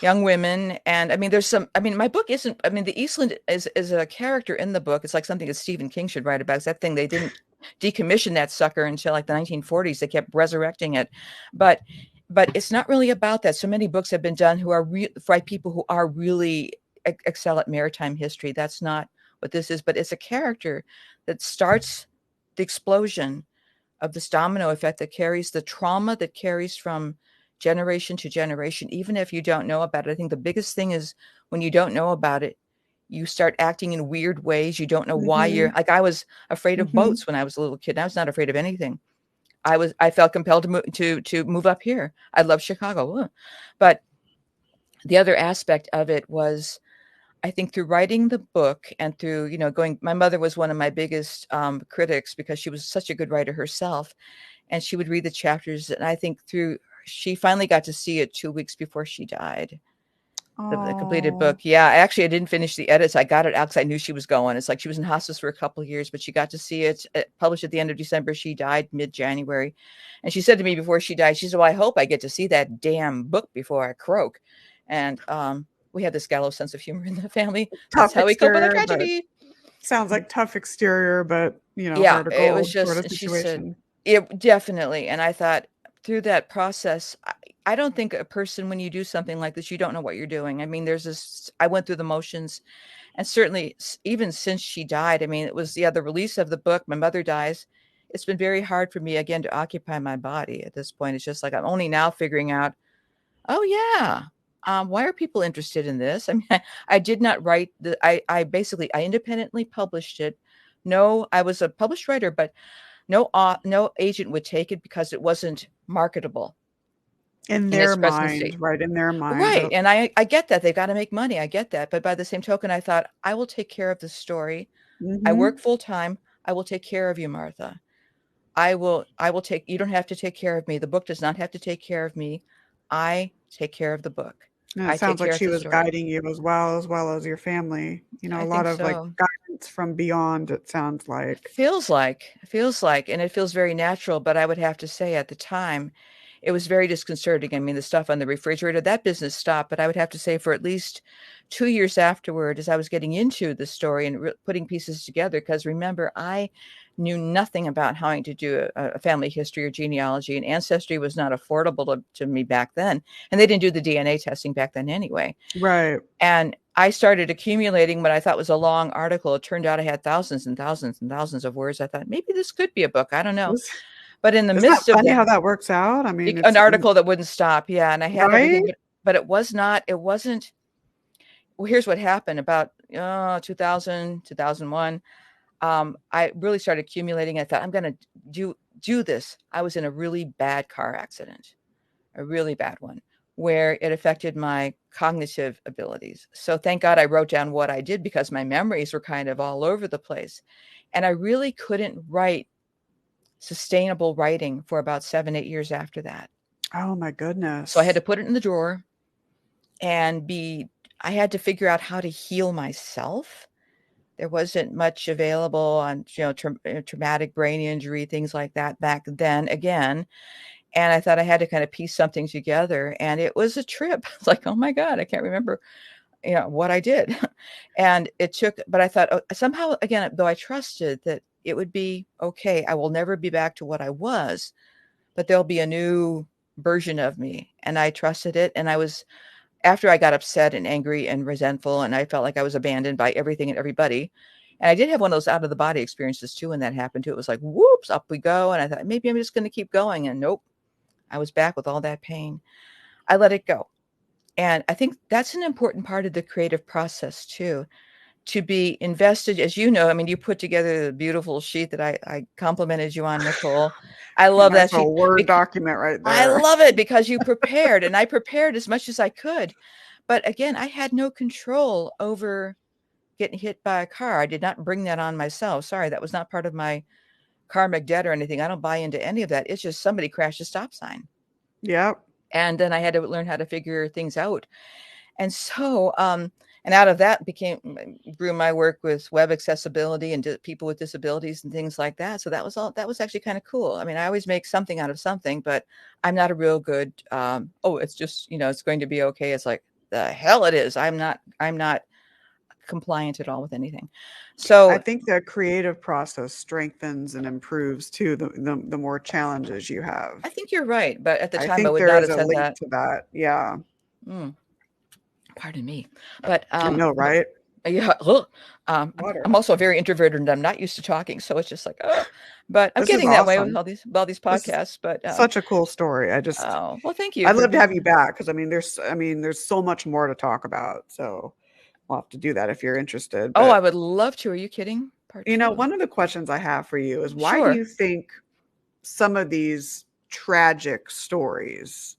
young women. And I mean, my book isn't, the Eastland is a character in the book. It's like something that Stephen King should write about. It's that thing, they didn't decommission that sucker until like the 1940s. They kept resurrecting it. But it's not really about that. So many books have been done who are by people who are really excel at maritime history. That's not what this is, but it's a character that starts the explosion of this domino effect that carries the trauma that carries from generation to generation, even if you don't know about it. I think the biggest thing is when you don't know about it, you start acting in weird ways. You don't know why you're like, I was afraid of boats when I was a little kid. I was not afraid of anything. I felt compelled to move up here. I love Chicago. But the other aspect of it was, I think through writing the book and through, my mother was one of my biggest critics because she was such a good writer herself. And she would read the chapters. And I think she finally got to see it 2 weeks before she died. The completed book. Yeah, I didn't finish the edits. I got it out because I knew she was going. It's like she was in hospice for a couple of years, but she got to see it published at the end of December. She died mid-January. And she said to me before she died, she said, "Well, I hope I get to see that damn book before I croak." And we have this gallows sense of humor in the family. That's how we cope with a tragedy. Sounds like tough exterior, but yeah, it was just sort of situation. It definitely. And I thought through that process, I don't think a person, when you do something like this, you don't know what you're doing. I mean, I went through the motions, and certainly even since she died, I mean, it was the release of the book. My mother dies. It's been very hard for me again to occupy my body at this point. It's just like, I'm only now figuring out, oh yeah. Why are people interested in this? I mean, I did not write I independently published it. No, I was a published writer, but no agent would take it because it wasn't marketable. In their mind, right? In their mind. Right. And I get that. They've got to make money. I get that. But by the same token, I thought, I will take care of the story. I work full time. I will take care of you, Martha. I will you don't have to take care of me. The book does not have to take care of me. I take care of the book. And it sounds like she was guiding you as well as your family. A lot of like guidance from beyond, it sounds like. Feels like, and it feels very natural. But I would have to say at the time, it was very disconcerting. I mean, the stuff on the refrigerator, that business stopped. But I would have to say for at least 2 years afterward, as I was getting into the story and putting pieces together, because remember, I knew nothing about how to do a family history or genealogy, and ancestry was not affordable to me back then. And they didn't do the DNA testing back then anyway. Right. And I started accumulating what I thought was a long article. It turned out I had thousands and thousands and thousands of words. I thought maybe this could be a book. I don't know. But in the midst of funny how that works out. I mean, an article that wouldn't stop. Yeah. And I had everything, but it wasn't. Well, here's what happened about 2000, 2001. I really started accumulating. I thought, I'm going to do this. I was in a really bad car accident, a really bad one, where it affected my cognitive abilities. So thank God I wrote down what I did, because my memories were kind of all over the place. And I really couldn't write sustainable writing for about 7-8 years after that. Oh my goodness. So I had to put it in the drawer and I had to figure out how to heal myself. There wasn't much available on, traumatic brain injury, things like that back then again. And I thought I had to kind of piece something together, and it was a trip. It's like, oh my God, I can't remember. what I did. And it took, but I thought, somehow, again, though I trusted that it would be okay, I will never be back to what I was, but there'll be a new version of me. And I trusted it. And after I got upset and angry and resentful, and I felt like I was abandoned by everything and everybody. And I did have one of those out of the body experiences too. When that happened too, it was like, whoops, up we go. And I thought, maybe I'm just going to keep going. And nope, I was back with all that pain. I let it go. And I think that's an important part of the creative process too, to be invested. As you know, I mean, you put together the beautiful sheet that I complimented you on, Nicole. I love that sheet. A Word document right there. I love it because you prepared, and I prepared as much as I could. But again, I had no control over getting hit by a car. I did not bring that on myself. Sorry, that was not part of my karmic debt or anything. I don't buy into any of that. It's just somebody crashed a stop sign. Yep. And then I had to learn how to figure things out. And so, and out of that grew my work with web accessibility and people with disabilities and things like that. So that was actually kind of cool. I mean, I always make something out of something, but I'm not a real good, it's just, it's going to be okay. It's like, the hell it is. I'm not compliant at all with anything. So I think the creative process strengthens and improves too, the more challenges you have. I think you're right. But at the time, I think would there not is have a said link that. to that. Yeah. Pardon me. But I know, right? Yeah. I'm also very introverted and I'm not used to talking. So it's just like, but I'm getting that way with all these podcasts. But such a cool story. Oh, well, thank you. I'd love to have you back because there's so much more to talk about. So we'll have to do that if you're interested. But, I would love to. Are you kidding? One of the questions I have for you is why do you think some of these tragic stories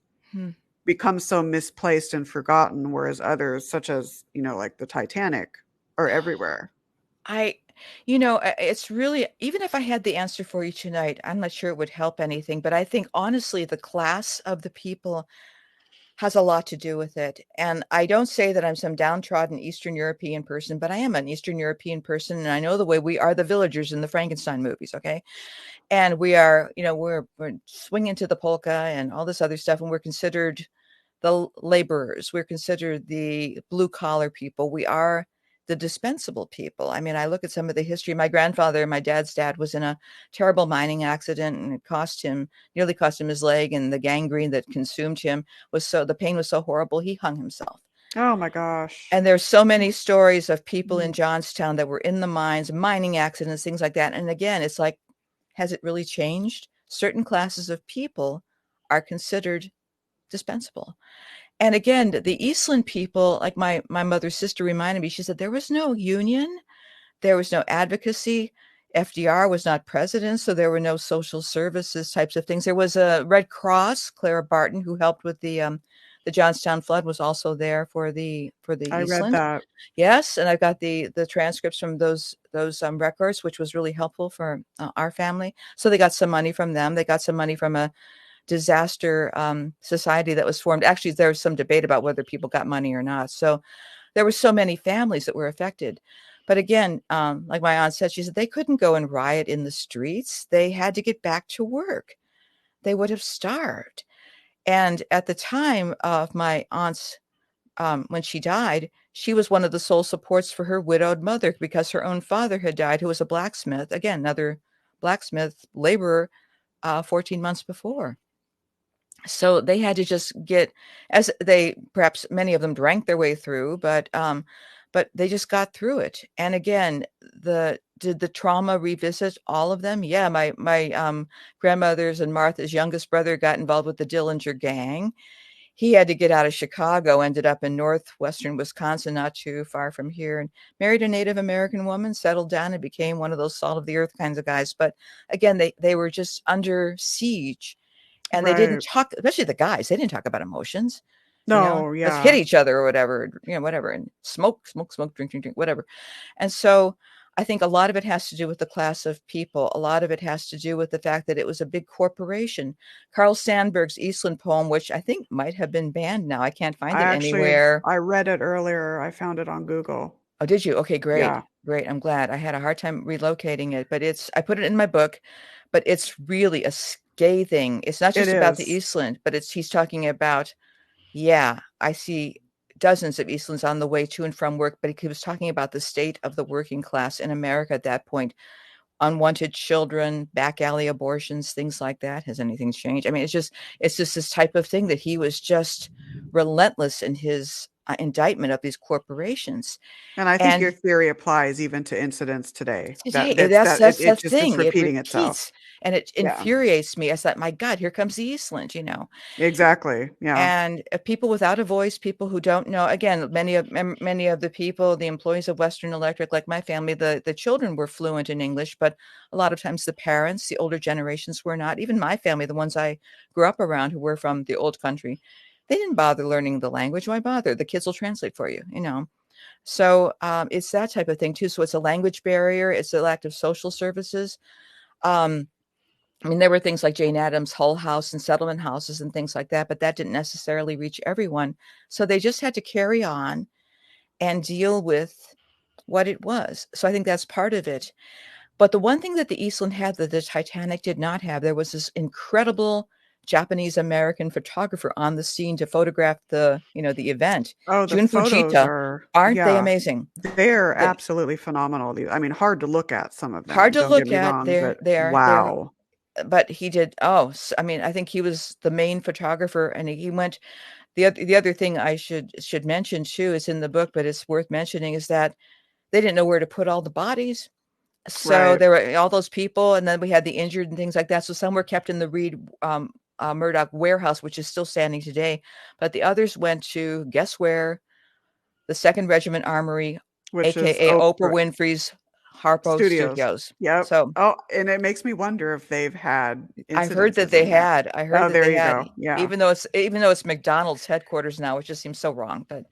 become so misplaced and forgotten, whereas others, such as, like the Titanic, are everywhere? It's really, even if I had the answer for you tonight, I'm not sure it would help anything. But I think, honestly, the class of the people has a lot to do with it. And I don't say that I'm some downtrodden Eastern European person, but I am an Eastern European person. And I know the way we are the villagers in the Frankenstein movies. Okay. And we are, we're swinging to the polka and all this other stuff. And we're considered the laborers. We're considered the blue collar people. We are the dispensable people. I mean, I look at some of the history. My grandfather, my dad's dad, was in a terrible mining accident, and it nearly cost him his leg, and the gangrene that consumed him the pain was so horrible, he hung himself. Oh my gosh. And there's so many stories of people in Johnstown that were in the mines, mining accidents, things like that. And again, it's like, has it really changed? Certain classes of people are considered dispensable. And again, the Eastland people, like my mother's sister reminded me, she said, there was no union. There was no advocacy. FDR was not president. So there were no social services types of things. There was a Red Cross. Clara Barton, who helped with the Johnstown flood, was also there for the I Eastland. read that. Yes. And I've got the transcripts from those records, which was really helpful for our family. So they got some money from them. They got some money from a disaster society that was formed. Actually, there was some debate about whether people got money or not. So there were so many families that were affected. But again, like my aunt said, she said they couldn't go and riot in the streets. They had to get back to work. They would have starved. And at the time of my aunt's, when she died, she was one of the sole supports for her widowed mother because her own father had died, who was a blacksmith. Again, another blacksmith laborer 14 months before. So they had to just perhaps many of them drank their way through, but they just got through it. And again, did the trauma revisit all of them? Yeah, my grandmother's and Martha's youngest brother got involved with the Dillinger gang. He had to get out of Chicago, ended up in northwestern Wisconsin, not too far from here, and married a Native American woman, settled down, and became one of those salt of the earth kinds of guys. But again, they were just under siege. And they didn't talk, especially the guys, they didn't talk about emotions. No, Let's hit each other or whatever, whatever. And smoke, drink, whatever. And so I think a lot of it has to do with the class of people. A lot of it has to do with the fact that it was a big corporation. Carl Sandburg's Eastland poem, which I think might have been banned now. I can't find it anywhere. I read it earlier. I found it on Google. Oh, did you? Okay, great. Yeah. Great. I'm glad. I had a hard time relocating it, but I put it in my book, but it's really a scathing. It's not just about the Eastland, but he's talking about, I see dozens of Eastlands on the way to and from work, but he was talking about the state of the working class in America at that point. Unwanted children, back alley abortions, things like that. Has anything changed? I mean, it's just this type of thing that he was just relentless in his indictment of these corporations. And I think your And theory applies even to incidents today. today, That's that's it the just is thing. It repeating itself. repeats, and it Yeah, infuriates me. I thought, my God, here comes the Eastland, exactly. Yeah. And people without a voice, people who don't know. Again, many of the people, the employees of Western Electric, like my family, the children were fluent in English, but a lot of times the parents, the older generations, were not. Even my family, the ones I grew up around, who were from the old country, they didn't bother learning the language. Why bother? The kids will translate for you, So it's that type of thing too. So it's a language barrier. It's a lack of social services. I mean, there were things like Jane Addams' Hull House and settlement houses and things like that, but that didn't necessarily reach everyone. So they just had to carry on and deal with what it was. So I think that's part of it. But the one thing that the Eastland had that the Titanic did not have, there was this incredible Japanese American photographer on the scene to photograph the event. Oh, the Jun photos Fujita, are, aren't they yeah, amazing? they're absolutely phenomenal. I mean, hard to look at some of Hard them, to don't get look me at. wrong, They're but they're wow. but he did. Oh, I mean, I think he was the main photographer, and he went. The other thing I should mention too is in the book, but it's worth mentioning, is that they didn't know where to put all the bodies. So Right. there were all those people, and then we had the injured and things like that. So some were kept in the Reed Murdoch warehouse, which is still standing today, but the others went to, guess where? The 2nd Regiment Armory, Which is aka Oprah Winfrey's Harpo Studios. Studios. Yep. So Oh, and it makes me wonder if they've had I heard that incidences they in there. had. I heard Oh, that there they you had, go. Yeah. even though it's McDonald's headquarters now, which just seems so wrong. But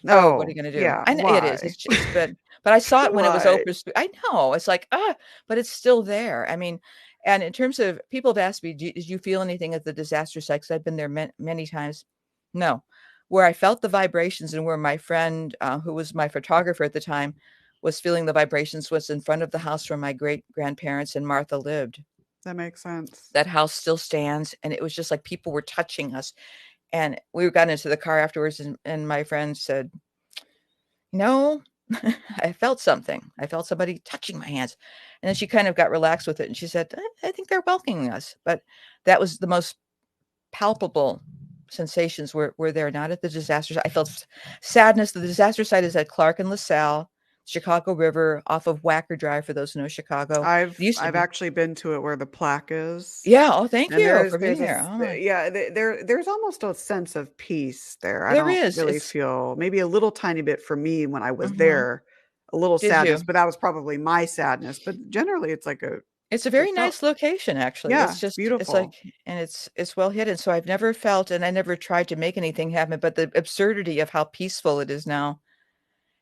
oh, what are Oh, you going to do? yeah. I know it is. Why? It's but I saw it when it was Why? Oprah's. I know it's like but it's still there. I mean, and in terms of, people have asked me, did you feel anything at the disaster site? Because I've been there many times. No, where I felt the vibrations and where my friend, who was my photographer at the time, was feeling the vibrations, was in front of the house where my great grandparents and Martha lived. That makes sense. That house still stands, and it was just like people were touching us. And we got into the car afterwards, and my friend said, no, I felt something. I felt somebody touching my hands. And then she kind of got relaxed with it, and she said, I think they're welcoming us. But that was the most palpable sensations were there, not at the disaster site. I felt sadness. The disaster site is at Clark and LaSalle, Chicago River, off of Wacker Drive, for those who know Chicago. It used to I've be. actually been to it where the plaque is. Yeah. Oh, thank And you there's for being there's a there. Oh my. yeah, there's almost a sense of peace there. I There don't is. really It's. feel, maybe a little tiny bit for me when I was Mhm. there, a little Did sadness, you? but that was probably my sadness. But generally it's like It's a it very felt, nice location, actually. yeah, It's it's just, it's like, beautiful. and it's well hidden. So I've never felt, and I never tried to make anything happen, but the absurdity of how peaceful it is now.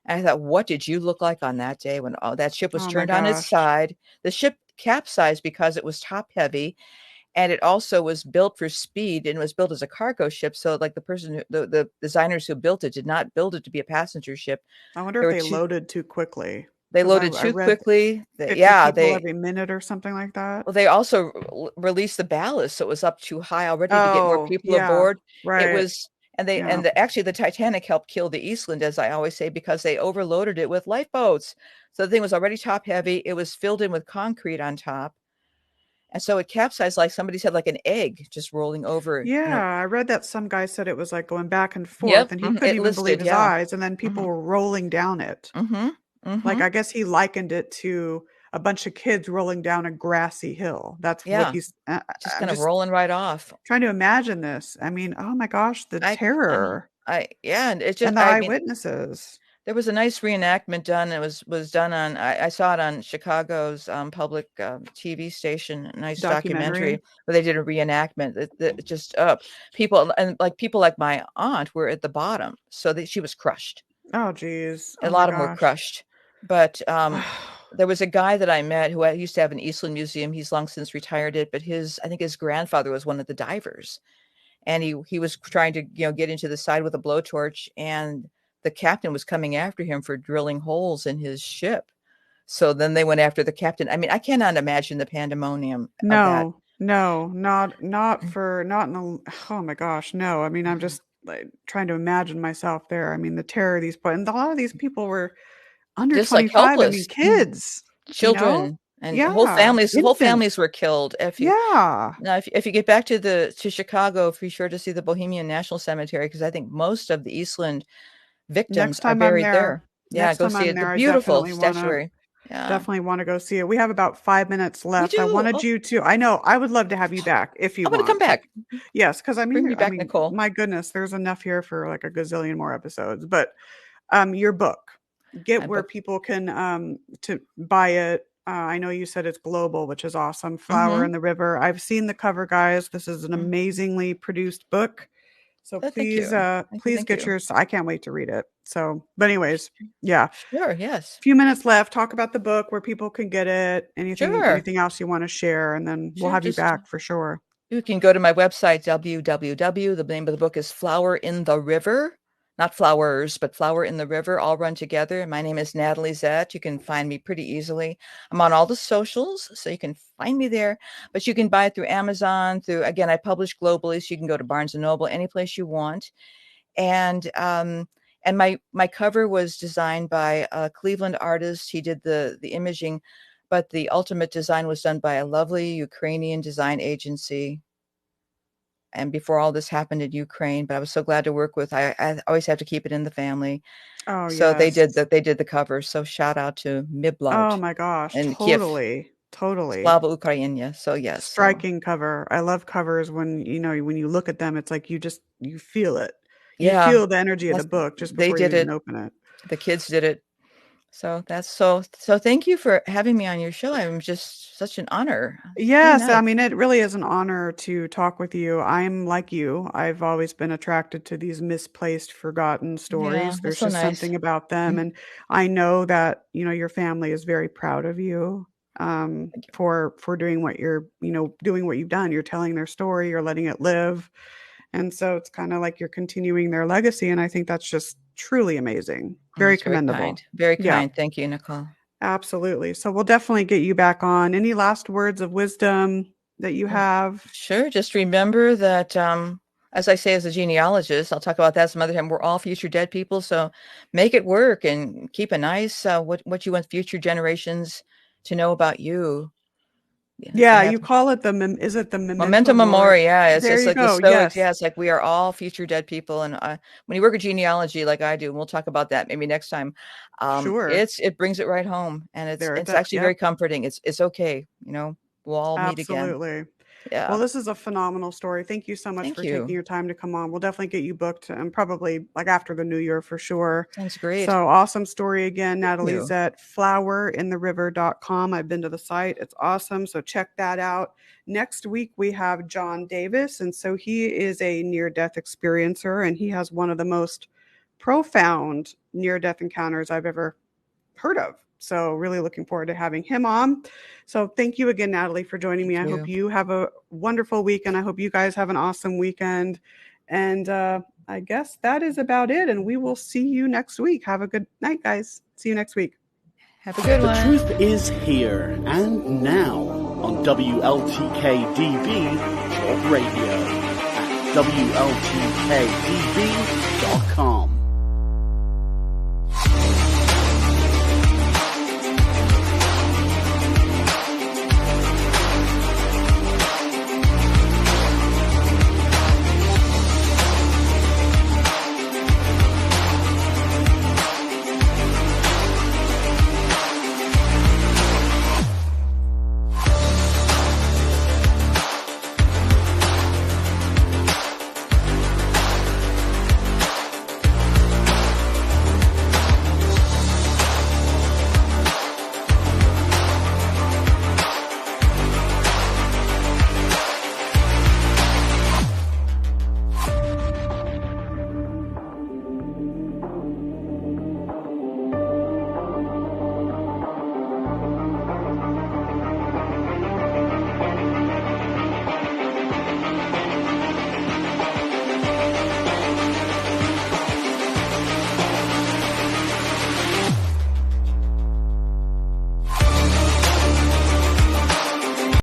And I thought, what did you look like on that day when all that ship was Oh my turned on its gosh. side? The ship capsized because it was top heavy, and it also was built for speed, and it was built as a cargo ship. So like the designers who built it did not build it to be a passenger ship. I wonder There if were they two. loaded too quickly They because loaded I too read quickly. 50 Yeah, people they every minute or something like that. Well, they also released the ballast, so it was up too high already to get more Oh, people yeah. aboard. It Right. was, and they Yeah. and the actually the Titanic helped kill the Eastland, as I always say, because they overloaded it with lifeboats. So the thing was already top heavy. It was filled in with concrete on top, and so it capsized like somebody said, like an egg just rolling over. Yeah, I read that some guy said it was like going back and forth Yep, and he couldn't it even believe listed, his yeah. eyes, and then people Mhm, were rolling down it. mhm, Like, mhm. I guess he likened it to a bunch of kids rolling down a grassy hill. That's what Yeah, he's just I'm kind of just rolling right off. trying to imagine this. I mean, oh my gosh, the terror Yeah, and it just, and the I mean, eyewitnesses. there was a nice reenactment done. It was done on, I saw it on Chicago's public TV station, a nice Documentary. documentary where they did a reenactment. It just people, and like people like my aunt were at the bottom, so that she was crushed. Oh geez. A Oh my lot of them were gosh. crushed. But there was a guy that I met who used to have an Eastland museum. He's long since retired it, but I think his grandfather was one of the divers, and he was trying to get into the side with a blowtorch, and the captain was coming after him for drilling holes in his ship. So then they went after the captain. I mean, I cannot imagine the pandemonium of that. No, no, not in a, oh my gosh, no. I mean, I'm Mhm. just like trying to imagine myself there. I mean, the terror of these, and a lot of these people were under Just like 25. I mean, helpless kids, children and whole Yeah. families were killed. Yeah. Now, if you get back to Chicago, be sure to see the Bohemian National Cemetery, because I think most of the Eastland victims Next are time I'm buried there. there, Yeah, next go time see I'm it. The there, I beautiful definitely statuary. Yeah, definitely want to go see it. We have about 5 minutes we left. I do. wanted Oh, you to, I know, I would love to have you back if you I'm gonna come want. back. Yes, because Bring me back, Nicole. my goodness, there's enough here for like a gazillion more episodes. But your book, get My where book. people can to buy it. I know you said it's global, which is awesome. Flower Mm-hmm. in the River. I've seen the cover, guys. This is an Mm. amazingly produced book. So Oh, thank please, you. please Thank get you. yours. I can't wait to read it. So, but anyways, yeah. Sure. Yes. Few minutes left. Talk about the book, where people can get it. Sure. Anything else you want to share, and then we'll Sure. have you Just back for sure. you can go to my website, www. The name of the book is Flower in the River. Not flowers, but Flower in the River, all run together. My name is Natalie Zett. You can find me pretty easily. I'm on all the socials, so you can find me there. But you can buy it through Amazon. Again, I publish globally, so you can go to Barnes & Noble, any place you want. And my cover was designed by a Cleveland artist. He did the imaging, but the ultimate design was done by a lovely Ukrainian design agency. And before all this happened in Ukraine, but I was so glad to work with. I always have to keep it in the family. Oh So they yes. did the cover. So shout out to Miblad Oh my gosh, and Kiev, totally. Slava Ukrainia. So yes, so Striking cover. I love covers when when you look at them, it's like you feel it. You yeah, feel the energy of the book just they before you did even it. open it. The kids did it. So that's so thank you for having me on your show. I'm just such an honor. It's really Yes, I nice. mean, it really is an honor to talk with you. I'm like you. I've always been attracted to these misplaced, forgotten Yeah, stories. that's There's so just nice. something about them. And I know that, your family is very proud of you Thank you. for doing what doing what you've done. You're telling their story, you're letting it live. And so it's kind of like you're continuing their legacy. And I think that's just truly amazing. Oh, Very that's very commendable. kind. Very Yeah. kind. Thank you, Nicole. Absolutely. So we'll definitely get you back on. Any last words of wisdom that you have? Sure. Just remember that, as I say, as a genealogist, I'll talk about that some other time. We're all future dead people, so make it work and keep a nice what you want future generations to know about you. Yeah, I have you call it is it the memento memento mori? mori. Yeah, There it's you like the go. Stoics. Yes, Yeah, it's like we are all future dead people. And when you work at genealogy, like I do, and we'll talk about that maybe next time. sure. It brings it right home, and it's actually very Yep, comforting. It's okay. We'll all meet again. absolutely. Well, Yeah. this is a phenomenal story. Thank you so much Thank for taking you. your time to come on. We'll definitely get you booked and probably like after the new year for sure. Sounds great. So awesome story again, Thank Natalie you. Zett, flowerintheriver.com. I've been to the site. It's awesome. So check that out. Next week, we have John Davis. And so he is a near-death experiencer, and he has one of the most profound near-death encounters I've ever heard of. So really looking forward to having him on. So thank you again, Natalie, for joining me. I hope you have a wonderful weekend. I hope you guys have an awesome weekend. And I guess that is about it. And we will see you next week. Have a good night, guys. See you next week. Have a good one. The truth is here and now on WLTK-DB Talk Radio at WLTKDB.com.